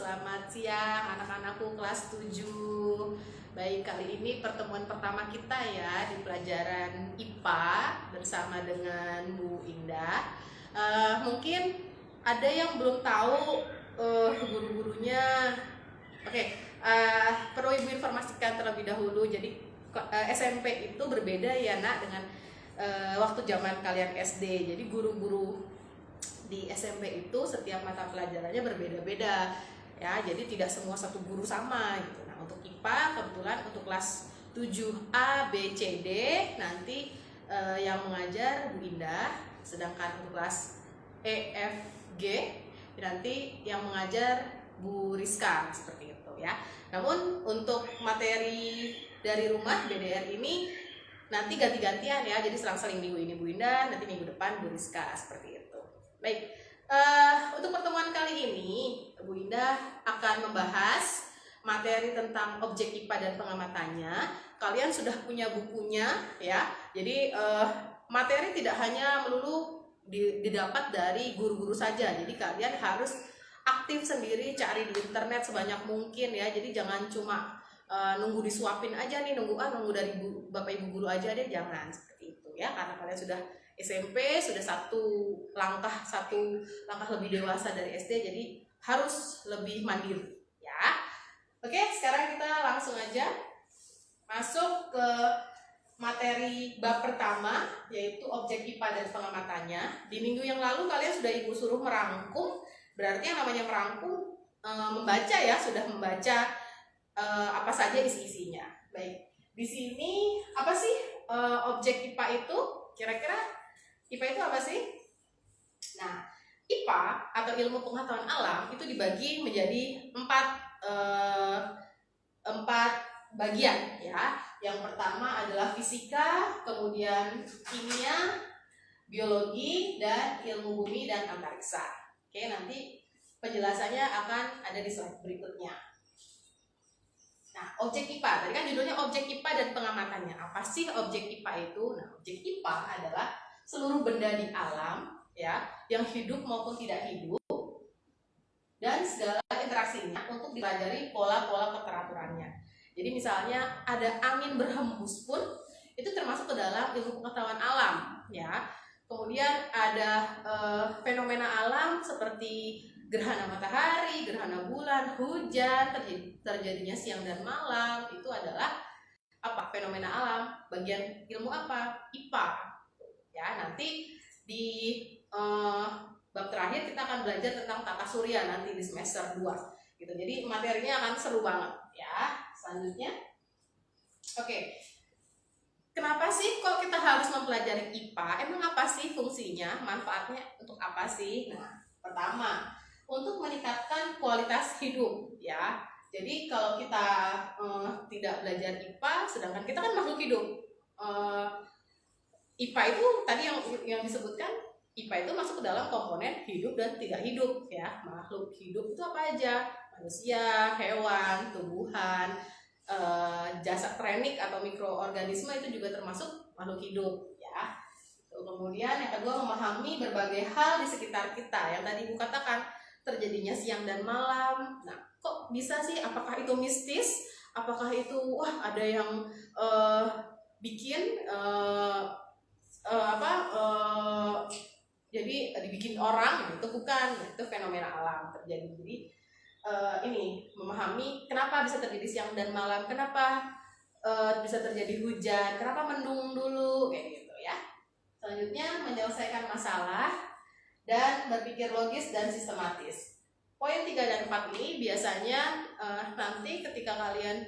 selamat siang anak-anakku kelas 7. Baik, kali ini pertemuan pertama kita ya di pelajaran IPA bersama dengan Bu Indah. Mungkin ada yang belum tahu guru-gurunya. Oke, perlu Ibu informasikan terlebih dahulu. Jadi SMP itu berbeda ya nak dengan waktu zaman kalian SD. Jadi guru-guru di SMP itu setiap mata pelajarannya berbeda-beda ya, jadi tidak semua satu guru sama gitu. Nah, untuk IPA kebetulan untuk kelas 7A, B, C, D nanti yang mengajar Bu Indah, sedangkan untuk kelas E, F, G nanti yang mengajar Bu Rizka, seperti itu ya. Namun untuk materi dari rumah BDR ini nanti ganti-gantian ya, jadi selang-seling, minggu ini Bu Indah, nanti minggu depan Bu Rizka, seperti itu. Baik, untuk pertemuan kali ini Bu Indah akan membahas materi tentang objek IPA dan pengamatannya. Kalian sudah punya bukunya ya, jadi materi tidak hanya melulu didapat dari guru-guru saja, jadi kalian harus aktif sendiri, cari di internet sebanyak mungkin ya. Jadi jangan cuma nunggu disuapin aja nih, nunggu dari Bapak Ibu guru aja deh, jangan seperti itu ya, karena kalian sudah SMP, sudah satu langkah lebih dewasa dari SD, jadi harus lebih mandiri ya. Oke, sekarang kita langsung aja masuk ke materi bab pertama, yaitu objek IPA dan pengamatannya. Di minggu yang lalu kalian sudah Ibu suruh merangkum, berarti yang namanya merangkum membaca ya, sudah membaca apa saja isi-isinya. Baik, di sini apa sih objek IPA itu? Kira-kira IPA itu apa sih? Nah, IPA atau ilmu pengetahuan alam itu dibagi menjadi empat bagian ya. Yang pertama adalah fisika, kemudian kimia, biologi, dan ilmu bumi dan antariksa. Oke, nanti penjelasannya akan ada di slide berikutnya. Nah, objek IPA, tadi kan judulnya objek IPA dan pengamatannya. Apa sih objek IPA itu? Nah, objek IPA adalah seluruh benda di alam ya, yang hidup maupun tidak hidup, dan segala interaksinya untuk dipelajari pola-pola keteraturannya. Jadi misalnya ada angin berhembus pun itu termasuk ke dalam ilmu pengetahuan alam ya. Kemudian ada fenomena alam seperti gerhana matahari, gerhana bulan, hujan, terjadinya siang dan malam, itu adalah apa? Fenomena alam. Bagian ilmu apa? IPA. Ya, nanti di bab terakhir kita akan belajar tentang tata surya nanti di semester 2 gitu. Jadi materinya akan seru banget ya. Selanjutnya, oke. Kenapa sih kok kita harus mempelajari IPA? Emang apa sih fungsinya? Manfaatnya untuk apa sih? Nah, pertama, untuk meningkatkan kualitas hidup ya. Jadi kalau kita tidak belajar IPA, sedangkan kita kan makhluk hidup, IPA itu tadi yang disebutkan, IPA itu masuk ke dalam komponen hidup dan tidak hidup ya. Makhluk hidup itu apa aja? Manusia, hewan, tumbuhan, jasad trenik atau mikroorganisme itu juga termasuk makhluk hidup ya. Kemudian yang kedua, memahami berbagai hal di sekitar kita. Yang tadi Ibu katakan, terjadinya siang dan malam. Nah, kok bisa sih? Apakah itu mistis? Apakah itu ada yang bikin jadi dibikin orang? Itu bukan, itu fenomena alam terjadi. Jadi ini memahami kenapa bisa terjadi siang dan malam, kenapa bisa terjadi hujan, kenapa mendung dulu, kayak gitu ya. Selanjutnya, menyelesaikan masalah dan berpikir logis dan sistematis. Poin 3 dan 4 ini biasanya nanti ketika kalian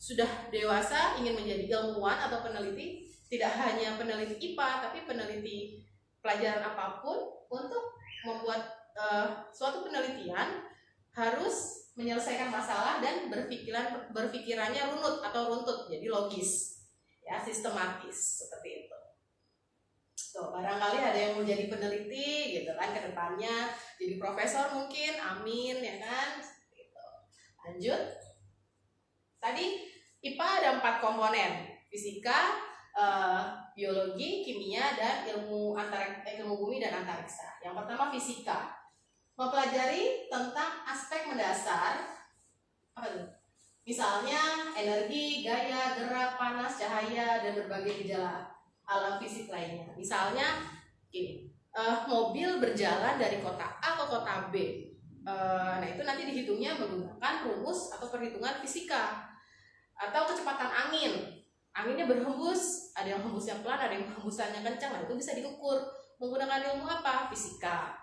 sudah dewasa ingin menjadi ilmuwan atau peneliti, tidak hanya peneliti IPA tapi peneliti pelajaran apapun, untuk membuat suatu penelitian harus menyelesaikan masalah dan berpikirannya runut atau runtut, jadi logis ya, sistematis, seperti itu. Tuh, barangkali ada yang mau jadi peneliti gitu kan ke depannya, jadi profesor mungkin, amin ya kan gitu. Lanjut. Tadi IPA ada 4 komponen, fisika, biologi, kimia, dan ilmu bumi dan antariksa. Yang pertama fisika. mempelajari tentang aspek mendasar apa tuh? Misalnya energi, gaya, gerak, panas, cahaya, dan berbagai gejala alam fisik lainnya. Misalnya gini, mobil berjalan dari kota A ke kota B. Nah itu nanti dihitungnya menggunakan rumus atau perhitungan fisika. Atau kecepatan angin, anginnya berhembus, ada yang hembusnya pelan, ada yang hembusannya kencang. Nah itu bisa diukur menggunakan ilmu apa? Fisika.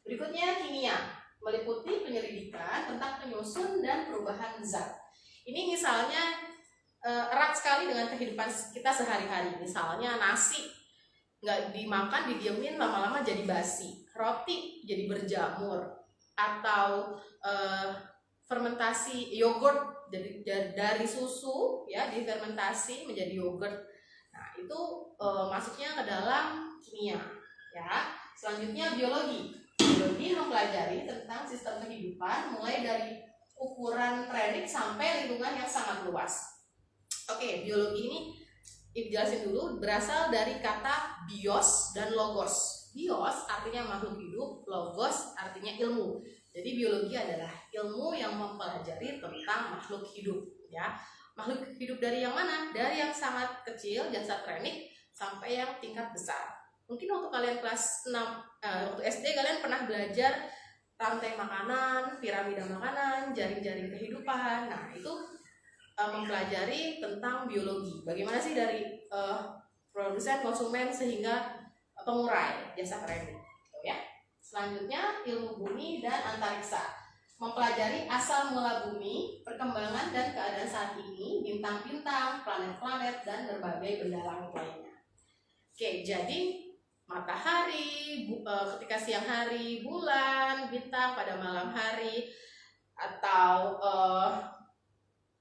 Berikutnya kimia, meliputi penyelidikan tentang penyusun dan perubahan zat. Ini misalnya erat sekali dengan kehidupan kita sehari-hari. Misalnya nasi nggak dimakan, didiemin, lama-lama jadi basi. Roti jadi berjamur. Atau fermentasi yogurt dari susu ya difermentasi menjadi yogurt. Nah itu masuknya ke dalam kimia ya. Selanjutnya biologi. Biologi mempelajari tentang sistem kehidupan mulai dari ukuran predik sampai lingkungan yang sangat luas. Oke, biologi ini dijelasin dulu, berasal dari kata bios dan logos. Bios artinya makhluk hidup, logos artinya ilmu. Jadi biologi adalah ilmu yang mempelajari tentang makhluk hidup ya. Makhluk hidup dari yang mana? Dari yang sangat kecil, jasad renik, sampai yang tingkat besar. Mungkin waktu kalian kelas 6, waktu SD kalian pernah belajar rantai makanan, piramida makanan, jaring-jaring kehidupan. Nah itu mempelajari tentang biologi. Bagaimana sih dari produsen, konsumen, sehingga pengurai, jasa kredit ya. Selanjutnya ilmu bumi dan antariksa, mempelajari asal mula bumi, perkembangan dan keadaan saat ini, bintang-bintang, planet-planet, dan berbagai benda langit lainnya. Oke, jadi matahari ketika siang hari, bulan, bintang pada malam hari, atau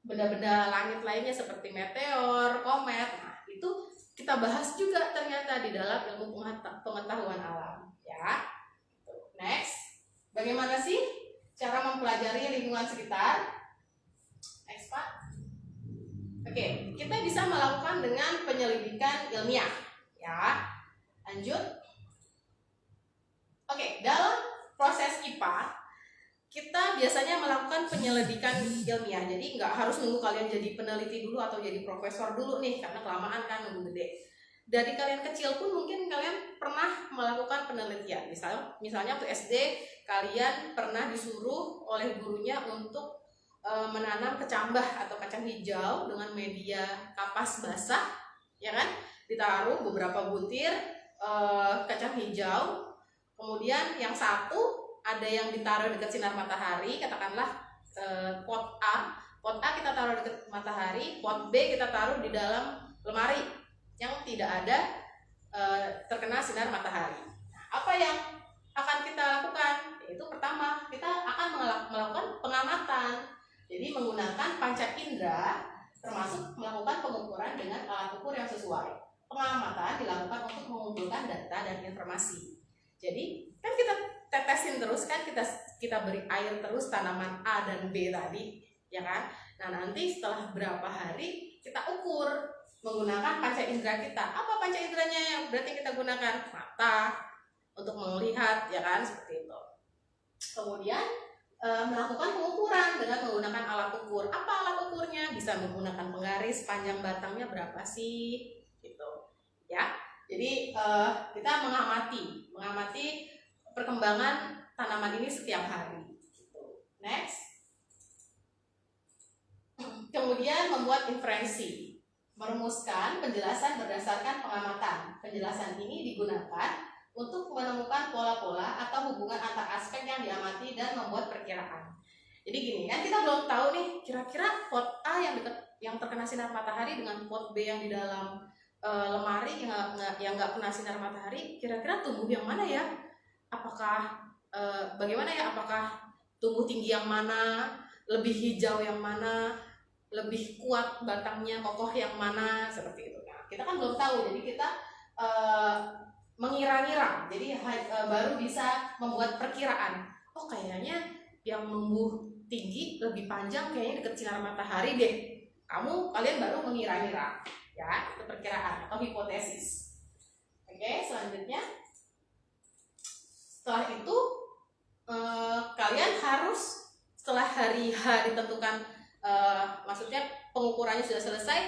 benda-benda langit lainnya seperti meteor, komet. Nah, itu kita bahas juga ternyata di dalam ilmu pengetahuan alam ya. Next, bagaimana sih cara mempelajari lingkungan sekitar? Next Pak. Oke, kita bisa melakukan dengan penyelidikan ilmiah ya. Lanjut. Oke, dalam proses IPA kita biasanya melakukan penyelidikan ilmiah. Jadi nggak harus nunggu kalian jadi peneliti dulu atau jadi profesor dulu nih, karena kelamaan kan nunggu gede. Dari kalian kecil pun mungkin kalian pernah melakukan penelitian. Misalnya waktu SD kalian pernah disuruh oleh gurunya untuk menanam kecambah atau kacang hijau dengan media kapas basah, ya kan? Ditaruh beberapa butir kacang hijau. Kemudian yang satu ada yang ditaruh dekat sinar matahari, katakanlah pot A. Pot A kita taruh dekat matahari, pot B kita taruh di dalam lemari yang tidak ada terkena sinar matahari. Nah, apa yang akan kita lakukan? Yaitu pertama, kita akan melakukan pengamatan. Jadi menggunakan panca indera, termasuk melakukan pengukuran dengan alat ukur yang sesuai. Pengamatan dilakukan untuk mengumpulkan data dan informasi. Jadi kan kita tetesin terus kan, kita beri air terus tanaman A dan B tadi, ya kan? Nah nanti setelah berapa hari kita ukur menggunakan panca indera kita. Apa panca inderanya yang berarti kita gunakan? Mata untuk melihat, ya kan, seperti itu. Kemudian melakukan pengukuran dengan menggunakan alat ukur. Apa alat ukurnya? Bisa menggunakan penggaris, panjang batangnya berapa sih, gitu, ya. Jadi kita mengamati perkembangan tanaman ini setiap hari. Gitu. Next. Kemudian membuat inferensi. Merumuskan penjelasan berdasarkan pengamatan. Penjelasan ini digunakan untuk menemukan pola-pola atau hubungan antar aspek yang diamati dan membuat perkiraan. Jadi gini kan, kita belum tahu nih kira-kira pot A yang terkena sinar matahari dengan pot B yang di dalam lemari yang nggak kena sinar matahari, kira-kira tumbuh yang mana ya? Apakah bagaimana ya? Apakah tumbuh tinggi yang mana? Lebih hijau yang mana? Lebih kuat batangnya, kokoh yang mana, seperti itu. Nah, kita kan belum tahu, jadi kita mengira-ngira, jadi baru bisa membuat perkiraan. Oh kayaknya yang numbuh tinggi lebih panjang kayaknya dekat sinar matahari deh. Kalian baru mengira-ngira, ya, itu perkiraan atau hipotesis. Oke, selanjutnya setelah itu kalian harus setelah hari H ditentukan, maksudnya pengukurannya sudah selesai,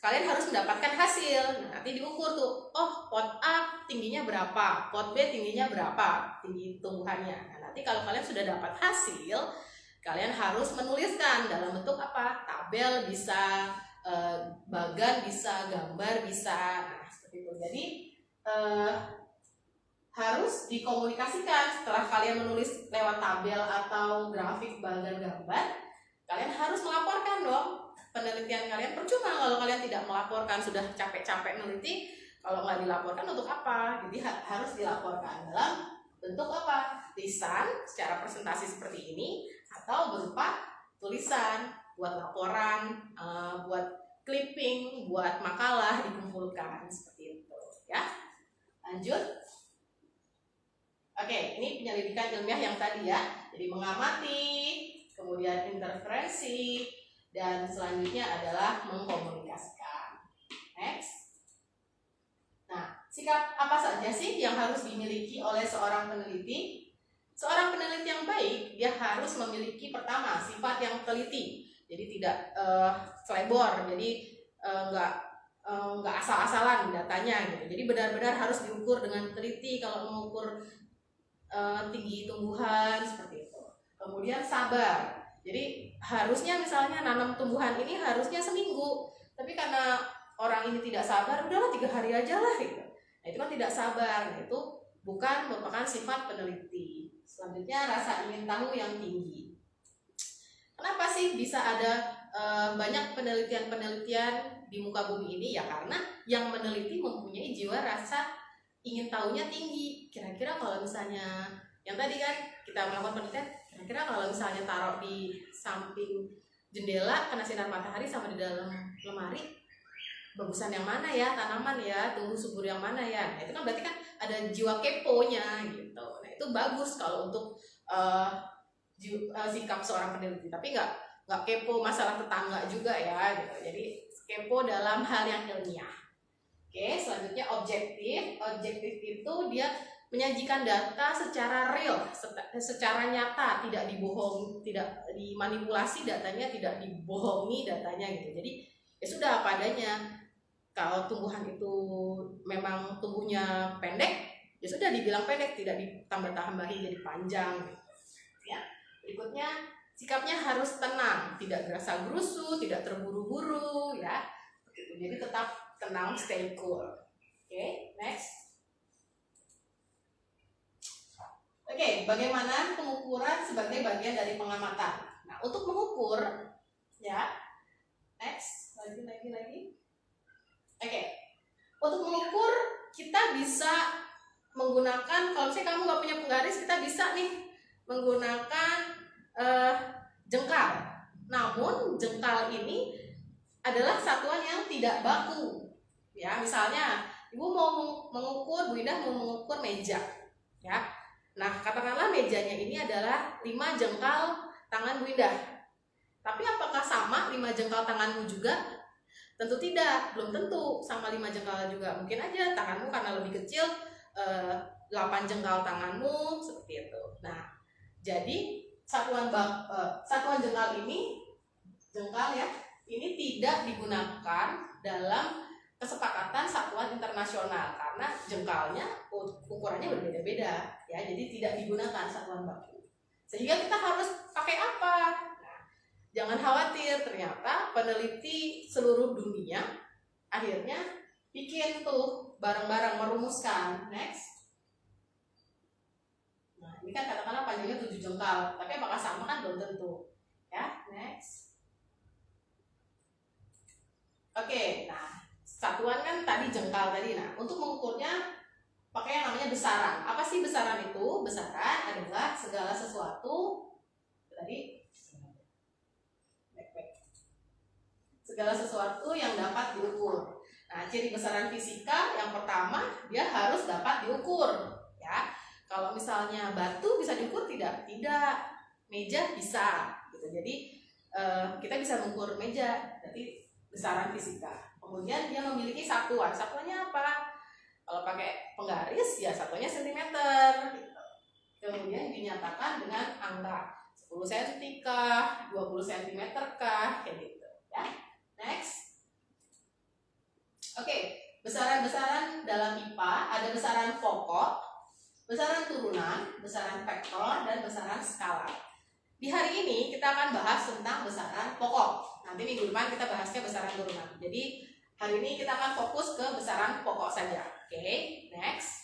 kalian harus mendapatkan hasil. Nah, nanti diukur tuh, oh pot A tingginya berapa, pot B tingginya berapa, tinggi tumbuhannya. Nah, nanti kalau kalian sudah dapat hasil, kalian harus menuliskan dalam bentuk apa? Tabel bisa, bagan bisa, gambar bisa. Nah, seperti itu. Jadi harus dikomunikasikan. Setelah kalian menulis lewat tabel atau grafik, bagan, gambar, kalian harus melaporkan dong penelitian kalian. Percuma kalau kalian tidak melaporkan, sudah capek-capek meneliti, kalau nggak dilaporkan untuk apa? Jadi harus dilaporkan dalam bentuk apa? Lisan secara presentasi seperti ini, atau berupa tulisan buat laporan, buat clipping, buat makalah dikumpulkan seperti itu ya. Lanjut. Oke, ini penyelidikan ilmiah yang tadi ya. Jadi mengamati, kemudian interferensi, dan selanjutnya adalah mengkomunikasikan. Next. Nah, sikap apa saja sih yang harus dimiliki oleh seorang peneliti? Seorang peneliti yang baik, dia harus memiliki pertama sifat yang teliti. Jadi tidak selebor, jadi nggak asal-asalan datanya gitu. Jadi benar-benar harus diukur dengan teliti kalau mengukur tinggi tumbuhan seperti itu. Kemudian sabar. Jadi harusnya misalnya nanam tumbuhan ini harusnya seminggu, tapi karena orang ini tidak sabar, udahlah 3 hari aja lah gitu. Nah, itu kan tidak sabar. Nah, itu bukan merupakan sifat peneliti. Selanjutnya rasa ingin tahu yang tinggi. Kenapa sih bisa ada banyak penelitian-penelitian di muka bumi ini? Ya karena yang meneliti mempunyai jiwa rasa ingin tahunya tinggi. Kira-kira kalau misalnya yang tadi kan kita melakukan penelitian, kira-kira kalau misalnya taruh di samping jendela kena sinar matahari sama di dalam lemari, bagusan yang mana ya, tanaman ya, tumbuh subur yang mana ya. Nah, itu kan berarti kan ada jiwa keponya gitu. Nah, itu bagus kalau untuk sikap seorang peneliti, tapi nggak kepo masalah tetangga juga ya gitu. Jadi kepo dalam hal yang ilmiah. Oke, selanjutnya objektif. Objektif itu dia menyajikan data secara real, secara nyata, tidak dibohong, tidak dimanipulasi datanya, tidak dibohongi datanya gitu. Jadi ya sudah apa adanya. Kalau tumbuhan itu memang tumbuhnya pendek, ya sudah dibilang pendek, tidak ditambah-tambahi jadi panjang gitu. Ya. Berikutnya, sikapnya harus tenang, tidak gerasa gerusu, tidak terburu-buru ya. Jadi tetap tenang, stay cool. Oke, next. Oke, bagaimana pengukuran sebagai bagian dari pengamatan? Nah, untuk mengukur, ya, next, lagi. Oke, untuk mengukur kita bisa menggunakan, kalau misalnya kamu nggak punya penggaris, kita bisa nih menggunakan jengkal. Namun jengkal ini adalah satuan yang tidak baku. Ya, misalnya Ibu mau mengukur, Bu Indah mau mengukur meja, ya. Nah, katakanlah mejanya ini adalah 5 jengkal tangan Bu Indah. Tapi apakah sama 5 jengkal tanganmu juga? Tentu tidak, belum tentu sama 5 jengkal juga. Mungkin aja tanganmu karena lebih kecil, 8 jengkal tanganmu seperti itu. Nah, jadi satuan jengkal ini, jengkal ya, ini tidak digunakan dalam kesepakatan satuan internasional karena jengkalnya ukurannya berbeda-beda ya, jadi tidak digunakan satuan baku. Sehingga kita harus pakai apa? Nah, jangan khawatir, ternyata peneliti seluruh dunia akhirnya bikin tuh bareng-bareng merumuskan. Next. Nah, ini kan katakanlah panjangnya 7 jengkal, tapi apakah sama kan belum tentu. Ya, next. Oke, nah satuan kan tadi jengkal tadi. Nah, untuk mengukurnya pakai yang namanya besaran. Apa sih besaran itu? Besaran adalah segala sesuatu tadi segala sesuatu yang dapat diukur. Nah, ciri besaran fisika yang pertama dia harus dapat diukur, ya. Kalau misalnya batu bisa diukur tidak? Tidak. Meja bisa, gitu. Jadi kita bisa mengukur meja, jadi besaran fisika. Kemudian dia memiliki satuan. Satuannya apa? Kalau pakai penggaris ya satuannya sentimeter gitu. kemudian dinyatakan dengan angka 10 cm kah, 20 cm kah, kayak gitu ya. Next. Oke, besaran-besaran dalam IPA ada besaran pokok, besaran turunan, besaran vektor, dan besaran skala. Di hari ini kita akan bahas tentang besaran pokok. Nanti minggu depan kita bahasnya besaran turunan. Jadi hari ini kita akan fokus ke besaran pokok saja. Oke, next.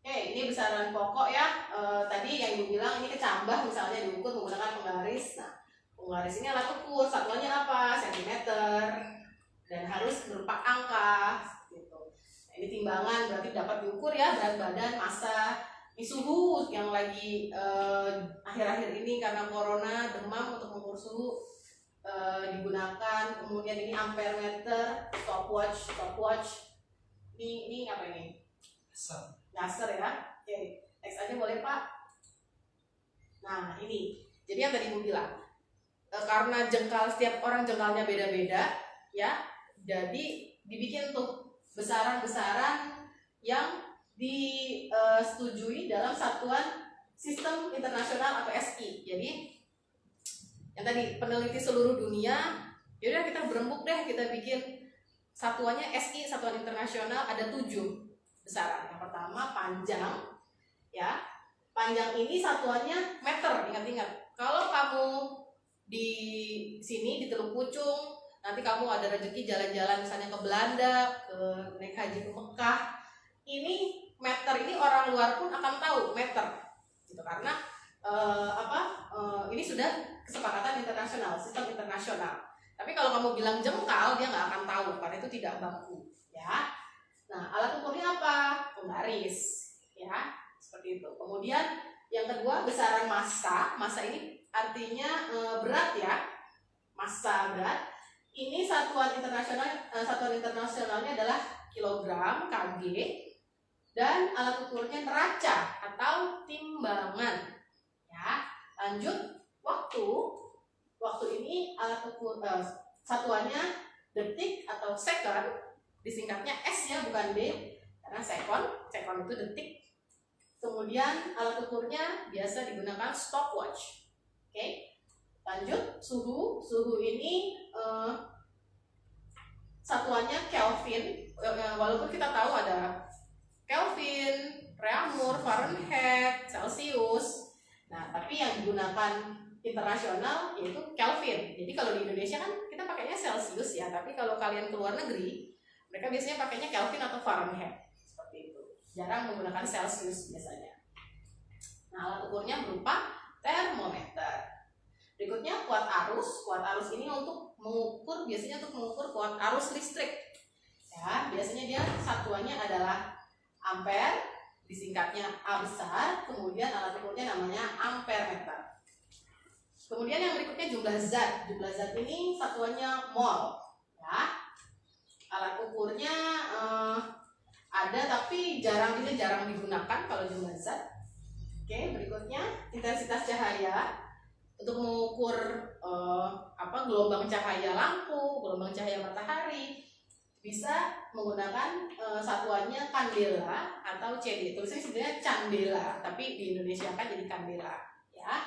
Oke, ini besaran pokok ya. Tadi yang Ibu bilang ini kecambah misalnya diukur menggunakan penggaris. Nah, penggaris ini alat ukur, satuannya apa? Sentimeter. Dan harus berupa angka gitu. Nah, ini timbangan berarti dapat diukur ya, berat badan, massa. Ini suhu yang lagi akhir-akhir ini karena corona, demam, untuk mengukur suhu digunakan. Kemudian ini ampere meter, stopwatch. Ini apa ini? Laser ya. Oke, next aja boleh Pak. Nah ini, jadi yang tadi Ibu bilang, karena jengkal setiap orang jengkalnya beda-beda ya. Jadi dibikin tuh besaran-besaran yang disetujui dalam Satuan Sistem Internasional atau SI. Jadi yang tadi peneliti seluruh dunia, yaudah kita berembuk deh, kita bikin satuannya SI, Satuan Internasional, ada 7 besaran. Yang pertama panjang, ya. Panjang ini satuannya meter, ingat-ingat. Kalau kamu di sini di Teluk Pucung, nanti kamu ada rezeki jalan-jalan misalnya ke Belanda, ke naik haji ke Mekah, ini meter ini orang luar pun akan tahu meter, gitu karena ini sudah kesepakatan internasional, sistem internasional. Tapi kalau kamu bilang jengkal, dia nggak akan tahu karena itu tidak baku, ya. Nah, alat ukurnya apa? Penggaris, ya, seperti itu. Kemudian yang kedua besaran massa. Massa ini artinya berat ya, massa berat. Ini satuan internasionalnya adalah kilogram, kg, dan alat ukurnya neraca atau timbangan. Ya, lanjut waktu ini alat ukur satuannya detik atau second, disingkatnya S ya bukan D, karena second itu detik. Kemudian alat ukurnya biasa digunakan stopwatch. Oke. Lanjut, suhu ini satuannya Kelvin, walaupun kita tahu ada Kelvin, Reaumur, Fahrenheit, Celsius. Nah, tapi yang digunakan internasional yaitu Kelvin. Jadi kalau di Indonesia kan kita pakainya Celsius ya, tapi kalau kalian ke luar negeri, mereka biasanya pakainya Kelvin atau Fahrenheit. Seperti itu. Jarang menggunakan Celsius biasanya. Nah, alat ukurnya berupa termometer. Berikutnya kuat arus. Kuat arus ini biasanya untuk mengukur kuat arus listrik. Ya, biasanya dia satuannya adalah ampere, disingkatnya A besar. Kemudian alat ukurnya namanya ampere meter. Kemudian yang berikutnya jumlah zat. Jumlah zat ini satuannya mol. Ya, alat ukurnya ada tapi jarang digunakan kalau jumlah zat. Oke, berikutnya intensitas cahaya. Untuk mengukur gelombang cahaya lampu, gelombang cahaya matahari, bisa menggunakan satuannya kandela atau CD. Tulisnya sebenarnya candela, tapi di Indonesia kan jadi kandela, ya.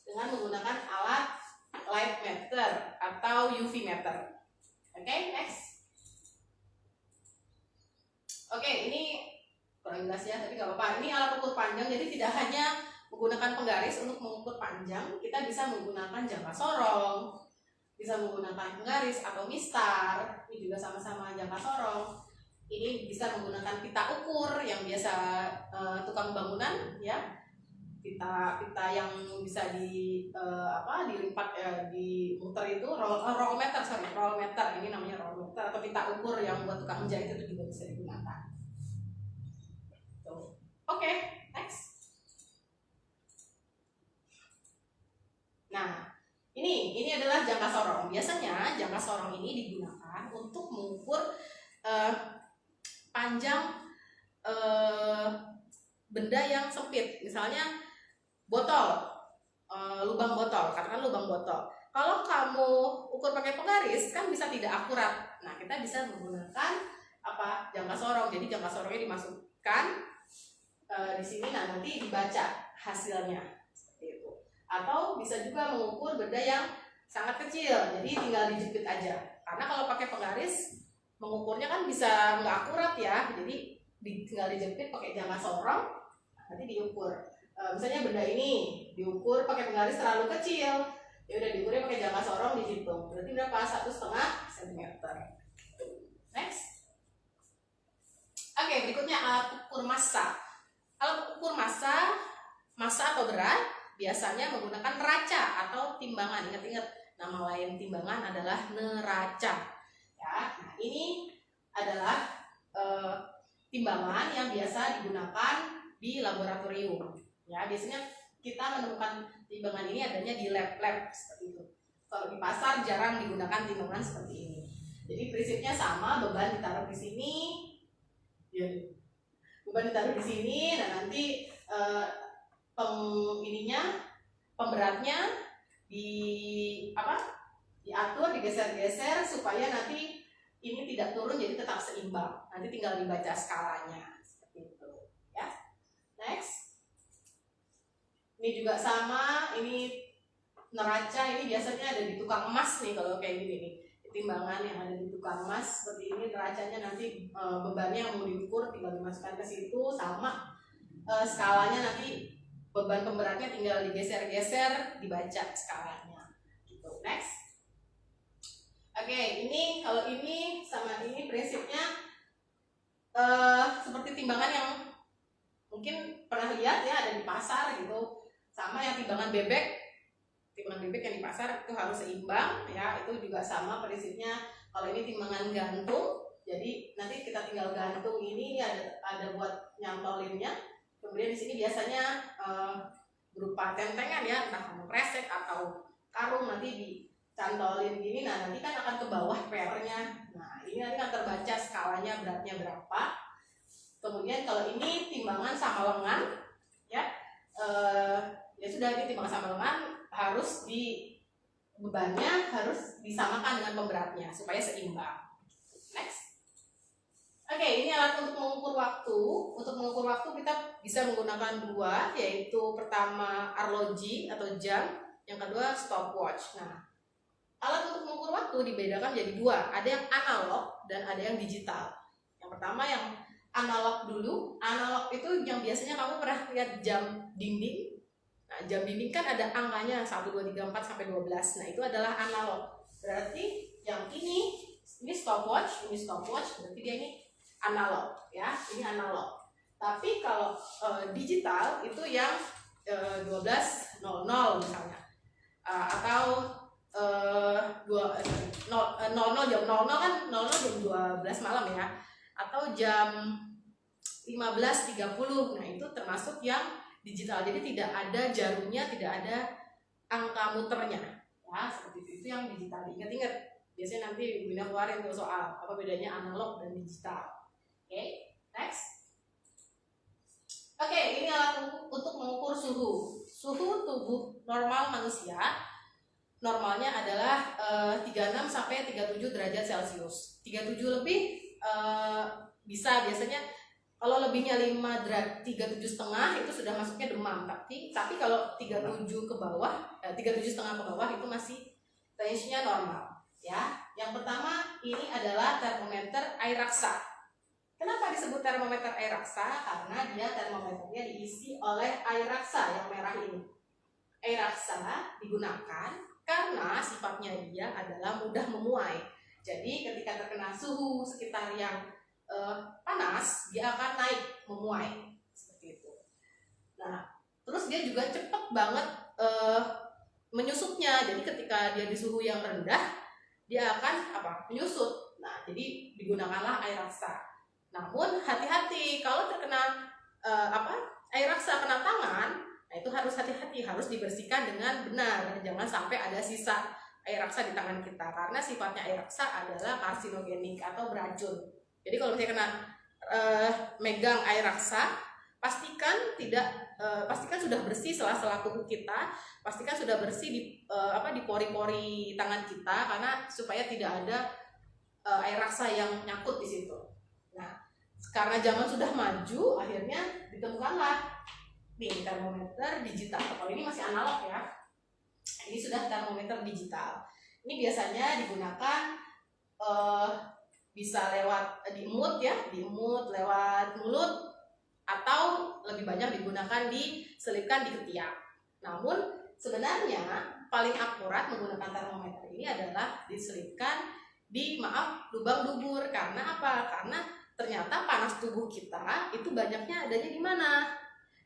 Dengan menggunakan alat light meter atau UV meter. Oke, next. Oke, ini kurang jelas ya, tapi nggak apa-apa. Ini alat ukur panjang, jadi tidak hanya menggunakan penggaris untuk mengukur panjang, kita bisa menggunakan jangka sorong, bisa menggunakan penggaris atau mistar. Ini juga sama-sama jangka sorong. Ini bisa menggunakan pita ukur yang biasa tukang bangunan ya, pita yang bisa dilipat dimuter itu roll meter. Ini namanya roll meter atau pita ukur yang buat tukang jahit itu juga bisa digunakan. Oke, next. Nah, ini adalah jangka sorong. Biasanya jangka sorong ini digunakan untuk mengukur panjang benda yang sempit. Misalnya botol, lubang botol, katakan lubang botol. Kalau kamu ukur pakai penggaris kan bisa tidak akurat. Nah, kita bisa menggunakan jangka sorong. Jadi jangka sorongnya dimasukkan di sini, nah nanti dibaca hasilnya seperti itu. Atau bisa juga mengukur benda yang sangat kecil, jadi tinggal dijepit aja. Karena kalau pakai penggaris mengukurnya kan bisa nggak akurat ya, jadi tinggal dijepit pakai jangka sorong, nanti diukur. Misalnya benda ini diukur pakai penggaris terlalu kecil, ya udah diukurnya pakai jangka sorong, dihitung. Berarti berapa? 1,5 cm. Next. Oke, berikutnya alat ukur massa. Alat ukur massa atau berat biasanya menggunakan neraca atau timbangan. Ingat-ingat, nama lain timbangan adalah neraca. Ya, nah ini adalah timbangan yang biasa digunakan di laboratorium. Ya, biasanya kita menemukan timbangan ini adanya di lab-lab seperti itu. Kalau di pasar jarang digunakan timbangan seperti ini. Jadi prinsipnya sama, beban ditaruh di sini, ya, beban ditaruh di sini, dan nanti pemberatnya diatur, digeser-geser supaya nanti ini tidak turun, jadi tetap seimbang. Nanti tinggal dibaca skalanya seperti itu, ya. Next. Ini juga sama, ini neraca, ini biasanya ada di tukang emas nih kalau kayak gini nih. Timbangan yang ada di tukang emas seperti ini, neracanya nanti bebannya yang mau diukur tinggal dimasukkan ke situ, sama skalanya nanti beban pemberatnya tinggal digeser-geser, dibaca skalanya gitu. Next. Oke, ini kalau ini sama ini prinsipnya seperti timbangan yang mungkin pernah lihat ya, ada di pasar gitu, sama yang timbangan bebek yang di pasar itu harus seimbang ya, itu juga sama prinsipnya. Kalau ini timbangan gantung, jadi nanti kita tinggal gantung ini ada buat nyantolinnya. Kemudian di sini biasanya berupa tentengan ya, entah kamu kresek atau karung, nanti dicantolin gini. Nah nanti kan akan ke bawah PR-nya. Nah ini nanti akan terbaca skalanya beratnya berapa. Kemudian kalau ini timbangan sama lengan ya, ya sudah, ini timbangan sama lengan, harus bebannya harus disamakan dengan pemberatnya supaya seimbang. Next. Oke, ini alat untuk mengukur waktu. Untuk mengukur waktu kita bisa menggunakan dua, yaitu pertama arloji atau jam, yang kedua stopwatch. Nah, alat untuk mengukur waktu dibedakan jadi dua, ada yang analog dan ada yang digital. Yang pertama yang analog dulu. Analog itu yang biasanya kamu pernah lihat jam dinding. Nah, jam dinding kan ada angkanya 1, 2, 3, 4 sampai 12. Nah, itu adalah analog. Berarti yang ini stopwatch, berarti dia ini analog ya, ini analog. Tapi kalau digital itu yang 12.00 misalnya. Atau 00 jam 00 kan 00 jam 12 malam ya. Atau jam 15.30. Nah, itu termasuk yang digital, jadi tidak ada jarumnya, tidak ada angka muternya ya, seperti itu yang digital. Ingat-ingat, biasanya nanti Bunda keluarin tuh soal apa bedanya analog dan digital. Oke, next. Oke, ini alat untuk mengukur suhu tubuh normal manusia. Normalnya adalah 36 sampai 37 derajat Celcius. 37 lebih bisa, biasanya kalau lebihnya 37,5 itu sudah masuknya demam. Tapi kalau 37 ke bawah, 37,5 ke bawah itu masih range-nya normal. Ya, yang pertama ini adalah termometer air raksa. Kenapa disebut termometer air raksa? Karena dia termometernya diisi oleh air raksa yang merah ini. Air raksa digunakan karena sifatnya dia adalah mudah memuai. Jadi ketika terkena suhu sekitar yang panas, dia akan naik, memuai seperti itu. Nah, terus dia juga cepat banget menyusutnya. Jadi ketika dia di suhu yang rendah, dia akan menyusut. Nah, jadi digunakanlah air raksa. Namun hati-hati kalau terkena air raksa kena tangan, nah itu harus hati-hati, harus dibersihkan dengan benar. Jangan sampai ada sisa air raksa di tangan kita, karena sifatnya air raksa adalah karsinogenik atau beracun. Jadi kalau misalnya kena megang air raksa, pastikan sudah bersih sela-sela tubuh kita, pastikan sudah bersih di pori-pori tangan kita, karena supaya tidak ada air raksa yang nyangkut di situ. Nah, karena zaman sudah maju, akhirnya ditemukanlah nih termometer digital. Kalau ini masih analog ya, ini sudah termometer digital. Ini biasanya digunakan bisa lewat diemut ya, diemut lewat mulut, atau lebih banyak digunakan diselipkan di ketiak. Namun sebenarnya paling akurat menggunakan termometer ini adalah diselipkan di lubang dubur. Karena apa? Karena ternyata panas tubuh kita itu banyaknya adanya di mana?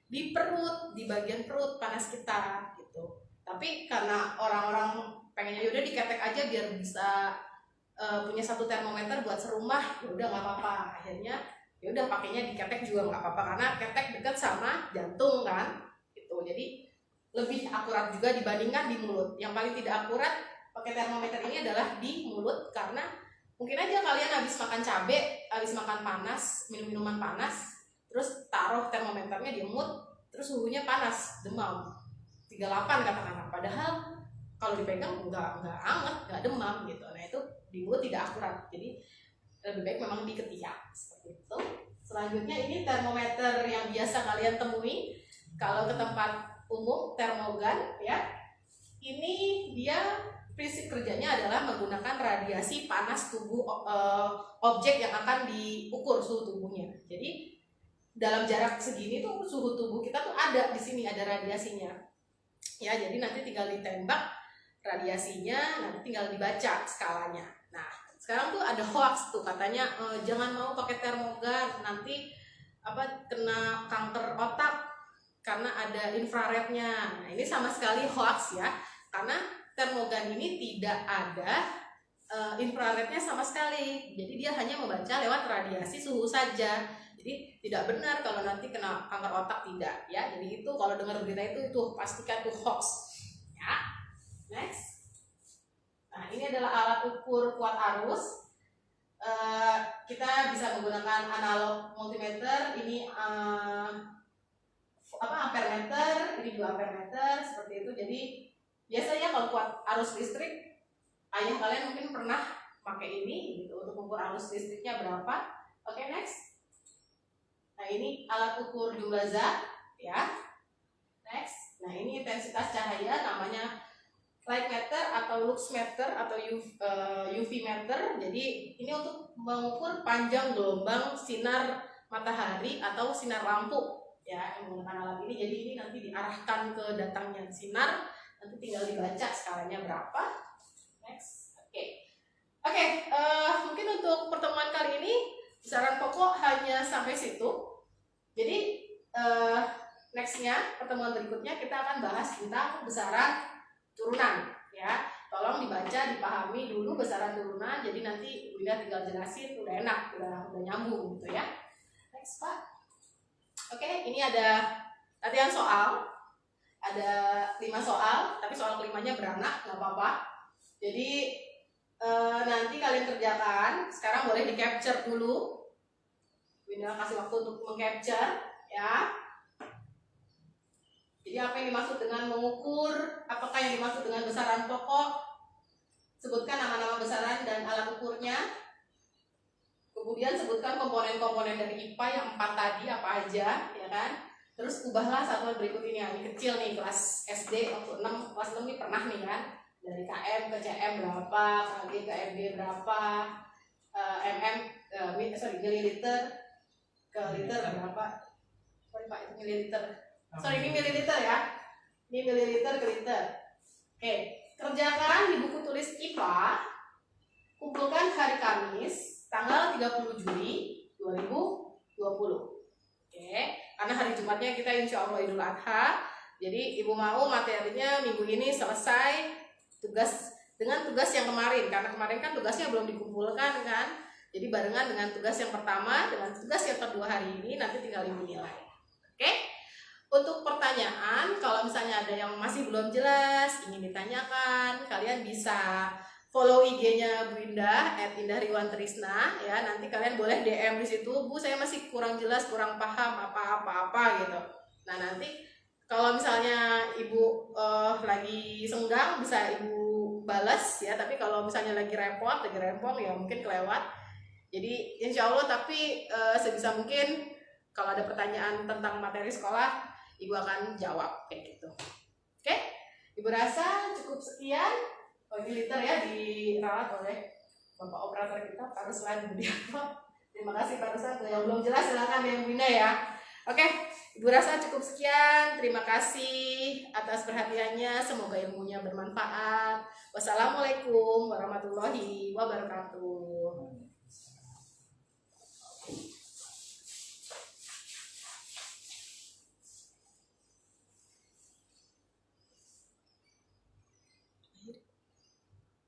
Di perut, di bagian perut panas kita gitu. Tapi karena orang-orang pengennya yaudah diketek aja biar bisa punya satu termometer buat serumah, ya udah nggak apa-apa. Akhirnya ya udah pakainya diketek juga nggak apa-apa, karena ketek dekat sama jantung kan gitu. Jadi lebih akurat juga dibandingkan di mulut. Yang paling tidak akurat pakai termometer ini adalah di mulut, karena mungkin aja kalian habis makan cabai, habis makan panas, minum minuman panas, terus taruh termometernya di mulut, terus suhunya panas, demam 38 katakanlah. Padahal kalau dipegang nggak anget, nggak demam gitu. Nah itu di mulut tidak akurat. Jadi lebih baik memang di ketiak seperti itu. Selanjutnya ini termometer yang biasa kalian temui kalau ke tempat umum, termogan ya. Ini dia prinsip kerjanya adalah menggunakan radiasi panas tubuh objek yang akan diukur suhu tubuhnya. Jadi dalam jarak segini tuh suhu tubuh kita tuh ada di sini, ada radiasinya. Ya, jadi nanti tinggal ditembak radiasinya, nanti tinggal dibaca skalanya. Nah, sekarang tuh ada hoax tuh katanya jangan mau pakai termogan, nanti kena kanker otak karena ada infrarednya. Nah, ini sama sekali hoax ya, karena termogan ini tidak ada infrarednya sama sekali. Jadi dia hanya membaca lewat radiasi suhu saja. Jadi tidak benar kalau nanti kena kanker otak, tidak ya. Jadi itu kalau dengar berita itu pastikan itu hoax ya. Next. Nah, ini adalah alat ukur kuat arus. Kita bisa menggunakan analog multimeter. Ini ampermeter, ini 2 ampermeter seperti itu. Jadi biasanya kalau kuat arus listrik, ayah kalian mungkin pernah pakai ini gitu untuk mengukur arus listriknya berapa. Oke, next. Nah, ini alat ukur jumlah zat ya. Next. Nah, ini intensitas cahaya, namanya light meter atau lux meter atau UV meter. Jadi ini untuk mengukur panjang gelombang sinar matahari atau sinar lampu ya, yang menggunakan alat ini. Jadi ini nanti diarahkan ke datangnya sinar, nanti tinggal dibaca skalanya berapa. Next. Oke, mungkin untuk pertemuan kali ini besaran pokok hanya sampai situ. Jadi nextnya, pertemuan berikutnya kita akan bahas tentang besaran turunan ya. Tolong dibaca, dipahami dulu besaran turunan. Jadi nanti Bunda tinggal jelasin, udah enak, udah nyambung gitu ya. Next Pak. Oke, ini ada latihan soal. Ada 5 soal, tapi soal kelimanya beranak, nggak apa-apa. Jadi nanti kalian kerjakan. Sekarang boleh di capture dulu. Bunda kasih waktu untuk meng-capture ya. Jadi apa yang dimaksud dengan mengukur, apakah yang dimaksud dengan besaran pokok, sebutkan nama-nama besaran dan alat ukurnya. Kemudian sebutkan komponen-komponen dari IPA yang 4 tadi apa aja, ya kan. Terus ubahlah satuan berikut ini, yang kecil nih, kelas SD waktu 6, kelas 6 ini pernah nih kan, dari KM ke CM berapa, KG ke MB berapa, mililiter ke liter berapa. Sorry Pak, itu mililiter. Sorry, ini mililiter ya. Ini mililiter ke liter. Oke, kerjakan di buku tulis IPA. Kumpulkan hari Kamis, tanggal 30 Juli 2020. Oke, karena hari Jumatnya kita insya Allah Idul Adha. Jadi Ibu mau materinya minggu ini selesai dengan tugas yang kemarin. Karena kemarin kan tugasnya belum dikumpulkan kan. Jadi barengan dengan tugas yang pertama, dengan tugas yang kedua hari ini, nanti tinggal Ibu nilai. Oke? Untuk pertanyaan, kalau misalnya ada yang masih belum jelas, ingin ditanyakan, kalian bisa follow IG-nya Bu Indah @indah_riwantrisna ya. Nanti kalian boleh DM di situ, Bu saya masih kurang jelas, kurang paham apa gitu. Nah nanti kalau misalnya Ibu lagi senggang bisa Ibu balas ya. Tapi kalau misalnya lagi rempong ya mungkin kelewat, Jadi insya Allah, tapi sebisa mungkin kalau ada pertanyaan tentang materi sekolah, Ibu akan jawab kayak gitu. Oke, Ibu rasa cukup sekian. Oh, ini liter ya dirawat oleh Bapak operator kita, Pak Ruslan Budianto. Terima kasih Pak Ruslan. Yang belum jelas silakan yang Bunda ya. Oke, Ibu rasa cukup sekian. Terima kasih atas perhatiannya. Semoga ilmunya bermanfaat. Wassalamualaikum warahmatullahi wabarakatuh.